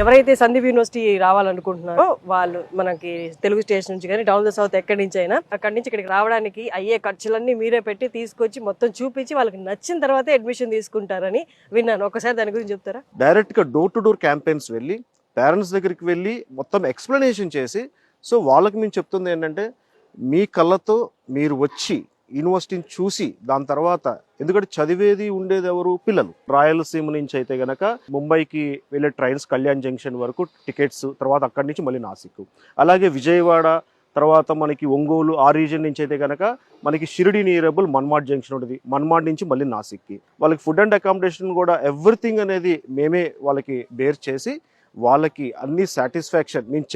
ఎవరైతే సందీప్ యూనివర్సిటీ రావాలనుకుంటున్నారో వాళ్ళు మనకి తెలుగు స్టేషన్ నుంచి కానీ డౌన్ ద సౌత్ ఎక్కడి నుంచి అయినా అక్కడి నుంచి ఇక్కడికి రావడానికి అయ్యే ఖర్చులన్నీ మీరే పెట్టి తీసుకొచ్చి మొత్తం చూపించి వాళ్ళకి నచ్చిన తర్వాత అడ్మిషన్ తీసుకుంటారని విన్నాను. ఒకసారి దాని గురించి చెప్తారా? డైరెక్ట్ గా డోర్ టు డోర్ క్యాంపెయిన్స్ వెళ్ళి పేరెంట్స్ దగ్గరికి వెళ్ళి మొత్తం ఎక్స్ప్లెనేషన్ చేసి, సో వాళ్ళకి మేము చెప్తుంది ఏంటంటే మీ కళ్ళతో మీరు వచ్చి యూనివర్సిటీని చూసి దాని తర్వాత, ఎందుకంటే చదివేది ఉండేది ఎవరు? పిల్లలు. రాయలసీమ నుంచి అయితే గనక ముంబైకి వెళ్ళే ట్రైన్స్ కళ్యాణ్ జంక్షన్ వరకు టికెట్స్, తర్వాత అక్కడి నుంచి మళ్ళీ నాసిక్, అలాగే విజయవాడ, తర్వాత మనకి ఒంగోలు ఆ రీజన్ నుంచి అయితే కనుక మనకి షిరిడి నియరబుల్ మన్మాడ్ జంక్షన్ ఉంటుంది, మన్మాడ్ నుంచి మళ్ళీ నాసిక్కి. వాళ్ళకి ఫుడ్ అండ్ అకామిడేషన్ కూడా ఎవ్రీథింగ్ అనేది మేమే వాళ్ళకి బేర్ చేసి వాళ్ళకి అన్ని సాటిస్ఫాక్షన్, మేము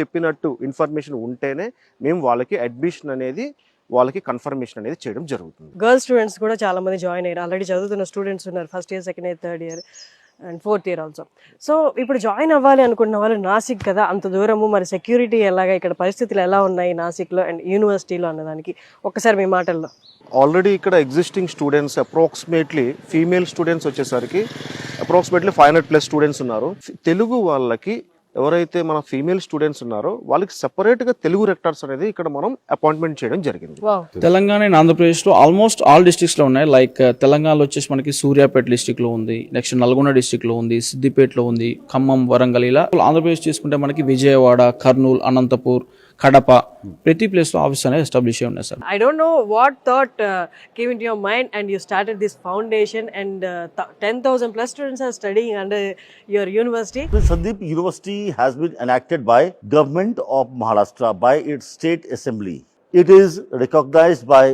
చెప్పినట్టు ఇన్ఫర్మేషన్ ఉంటేనే మేము వాళ్ళకి అడ్మిషన్ అనేది వాళ్ళకి కన్ఫర్మేషన్ అనేది చేయడం జరుగుతుంది. గర్ల్స్ స్టూడెంట్స్ కూడా చాలా మంది జాయిన్ అయ్యారు, ఆల్రెడీ చదువుతున్న స్టూడెంట్స్ ఉన్నారు, first year, second year, third year and fourth year also. So ఇప్పుడు జాయిన్ అవ్వాలి అనుకున్న వాళ్ళు నాసిక్ కదా, అంత దూరము, మరి సెక్యూరిటీ ఎలాగా, ఇక్కడ పరిస్థితులు ఎలా ఉన్నాయి నాసిక్లో అండ్ యూనివర్సిటీలో అన్నదానికి ఒక్కసారి మీ మాటల్లో. ఆల్రెడీ ఇక్కడ existing students approximately female students వచ్చేసరికి అప్రాక్సిమేట్లీ 500+ స్టూడెంట్స్ ఉన్నారు. తెలుగు వాళ్ళకి ఎవరైతే మన ఫీమేల్ స్టూడెంట్స్ ఉన్నారో వాళ్ళకి సెపరేట్ గా తెలుగు రెక్టర్స్ అనేది ఇక్కడ మనం అపాయింట్మెంట్ చేయడం జరిగింది. తెలంగాణ అండ్ ఆంధ్రప్రదేశ్ లో ఆల్మోస్ట్ ఆల్ డిస్ట్రిక్ట్స్ లో ఉన్నాయి. లైక్ తెలంగాణలో వచ్చేసి మనకి సూర్యాపేట డిస్ట్రిక్ట్ లో ఉంది, నెక్స్ట్ నల్గొండ డిస్ట్రిక్ట్ లో ఉంది, సిద్దిపేటలో ఉంది, ఖమ్మం, వరంగల్. ఇలా ఆంధ్రప్రదేశ్ తీసుకుంటే మనకి విజయవాడ, కర్నూలు, అనంతపూర్, కడప, ప్రతి ప్లేస్ లో ఆఫీస్ అనేది ఎస్టాబ్లిష్ అయి ఉన్నాయి sir. I don't know what thought came into your mind and you started this foundation and 10,000+ students are studying under your university. Sandeep University has been enacted by Government of Maharashtra by its state assembly. It is recognized by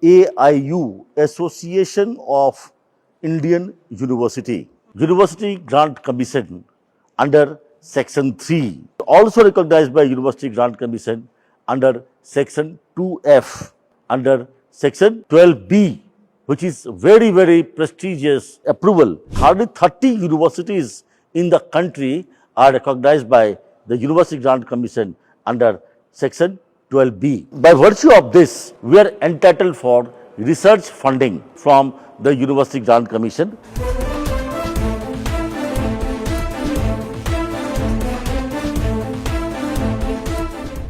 AIU, Association of Indian University, University Grant Commission under Section 3. Also recognized by University Grant Commission under Section 2F, under Section 12B, which is very, very prestigious approval. Hardly 30 universities in the country are recognized by the University Grant Commission under Section 12B. By virtue of this, we are entitled for research funding from the University Grant Commission.